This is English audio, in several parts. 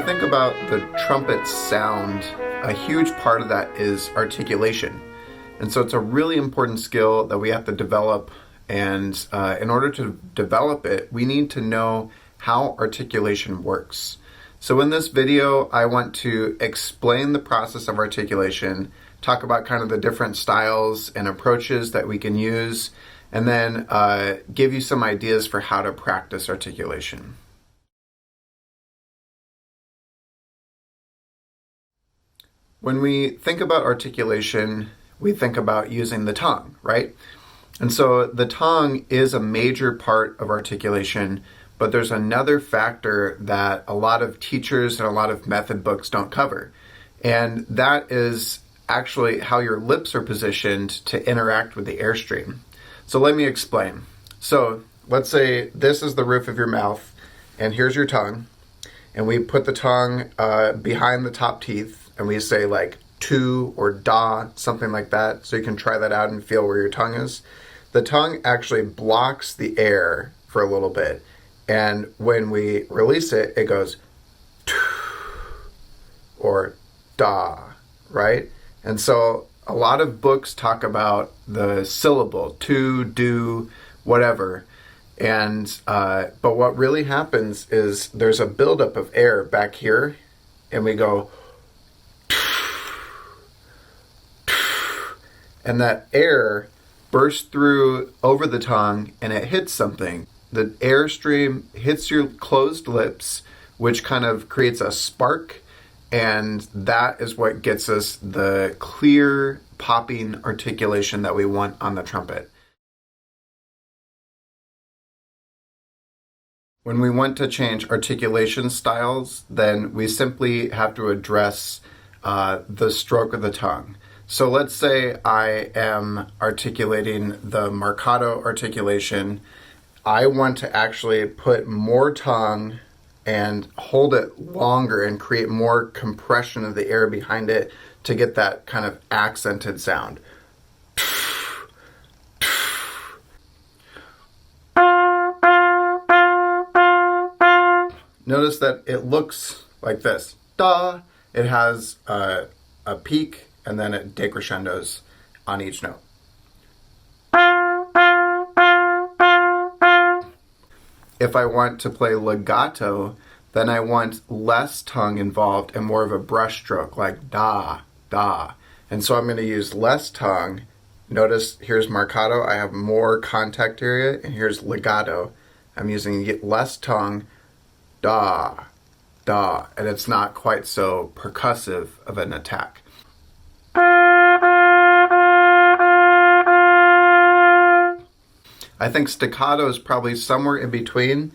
think about the trumpet sound, a huge part of that is articulation. And so it's a really important skill that we have to develop. And in order to develop it, we need to know how articulation works. So in this video, I want to explain the process of articulation, talk about kind of the different styles and approaches that we can use, and then give you some ideas for how to practice articulation. When we think about articulation, we think about using the tongue, right? And so the tongue is a major part of articulation, but there's another factor that a lot of teachers and a lot of method books don't cover. And that is actually how your lips are positioned to interact with the airstream. So let me explain. So let's say this is the roof of your mouth, and here's your tongue. And we put the tongue behind the top teeth, and we say like tu or da, something like that, so you can try that out and feel where your tongue is. The tongue actually blocks the air for a little bit, and when we release it, it goes tu or da, right? And so a lot of books talk about the syllable, tu, do, whatever, and but what really happens is there's a buildup of air back here, and we go, and that air bursts through over the tongue and it hits something. The airstream hits your closed lips, which kind of creates a spark, and that is what gets us the clear popping articulation that we want on the trumpet. When we want to change articulation styles, then we simply have to address the stroke of the tongue. So let's say I am articulating the marcato articulation. I want to actually put more tongue and hold it longer and create more compression of the air behind it to get that kind of accented sound. Notice that it looks like this. Da. It has a peak, and then it decrescendos on each note. If I want to play legato, then I want less tongue involved and more of a brush stroke, like da, da. And so I'm going to use less tongue. Notice here's marcato, I have more contact area, and here's legato. I'm using less tongue, da, da, and it's not quite so percussive of an attack. I think staccato is probably somewhere in between,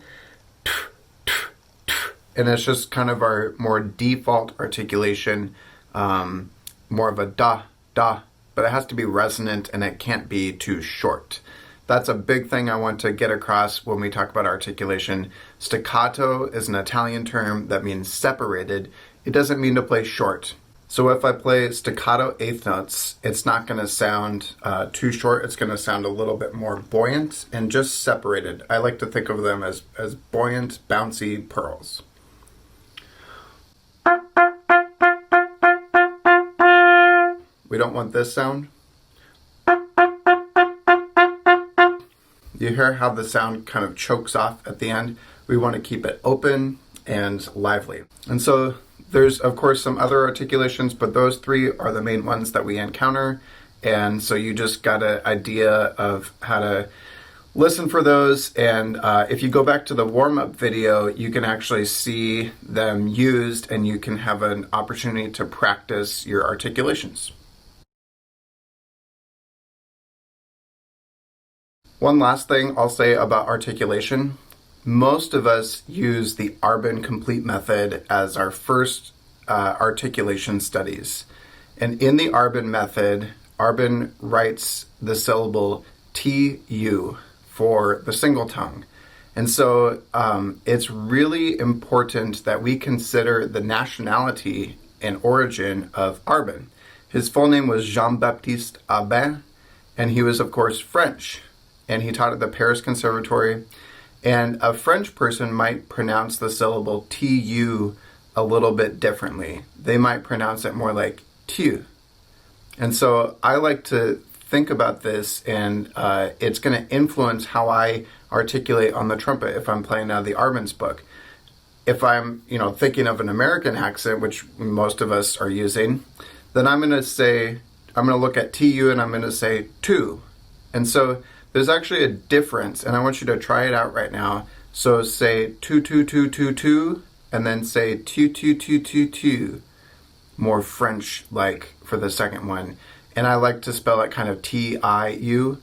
and it's just kind of our more default articulation, more of a da, da, but it has to be resonant and it can't be too short. That's a big thing I want to get across when we talk about articulation. Staccato is an Italian term that means separated. It doesn't mean to play short. So if I play staccato eighth notes, it's not going to sound too short. It's going to sound a little bit more buoyant and just separated. I like to think of them as buoyant, bouncy pearls. We don't want this sound. You hear how the sound kind of chokes off at the end? We want to keep it open and lively. And so there's, of course, some other articulations, but those three are the main ones that we encounter. And so you just got an idea of how to listen for those. And if you go back to the warm-up video, you can actually see them used, and you can have an opportunity to practice your articulations. One last thing I'll say about articulation. Most of us use the Arbin Complete Method as our first articulation studies. And in the Arbin method, Arbin writes the syllable TU for the single tongue. And so it's really important that we consider the nationality and origin of Arbin. His full name was Jean-Baptiste Arbin, and he was, of course, French. And he taught at the Paris Conservatory. And a French person might pronounce the syllable TU a little bit differently. They might pronounce it more like tu. And so I like to think about this, and it's going to influence how I articulate on the trumpet if I'm playing out of the Arbenz book. If I'm, thinking of an American accent, which most of us are using, then I'm going to look at tu and I'm going to say tu. And so there's actually a difference, and I want you to try it out right now. So say tu, tu, tu, tu, tu, and then say tu, tu, tu, tu, tu. More French-like for the second one. And I like to spell it kind of T-I-U,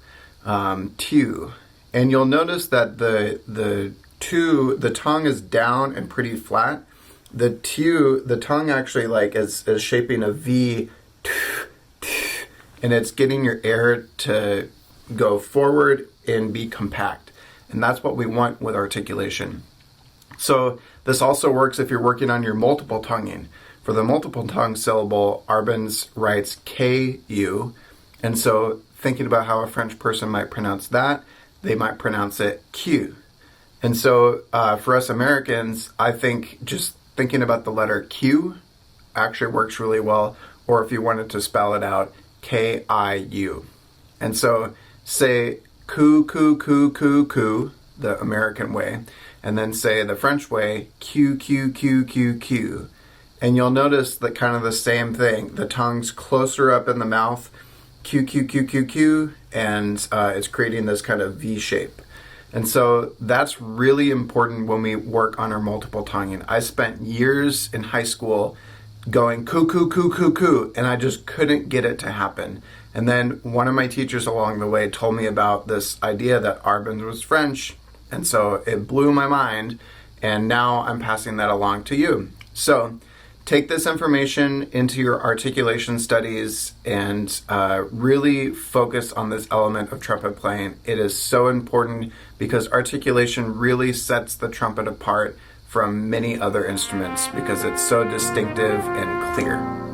tu. And you'll notice that the tu, the tongue is down and pretty flat. The tu, the tongue actually is shaping a V, and it's getting your air to go forward and be compact. And that's what we want with articulation. So this also works if you're working on your multiple tonguing. For the multiple tongue syllable, Arbenz writes K-U. And so thinking about how a French person might pronounce that, they might pronounce it Q. And so for us Americans, I think just thinking about the letter Q actually works really well. Or if you wanted to spell it out, K-I-U. And so say ku, ku, ku, ku, ku, the American way. And then say the French way, Q, Q, Q, Q, Q. And you'll notice that kind of the same thing. The tongue's closer up in the mouth, Q, Q, Q, Q, Q, and it's creating this kind of V shape. And so that's really important when we work on our multiple tonguing. I spent years in high school going coo, coo, coo, coo, coo, and I just couldn't get it to happen. And then one of my teachers along the way told me about this idea that Arbenz was French, and so it blew my mind, and now I'm passing that along to you. So take this information into your articulation studies and really focus on this element of trumpet playing. It is so important because articulation really sets the trumpet apart from many other instruments because it's so distinctive and clear.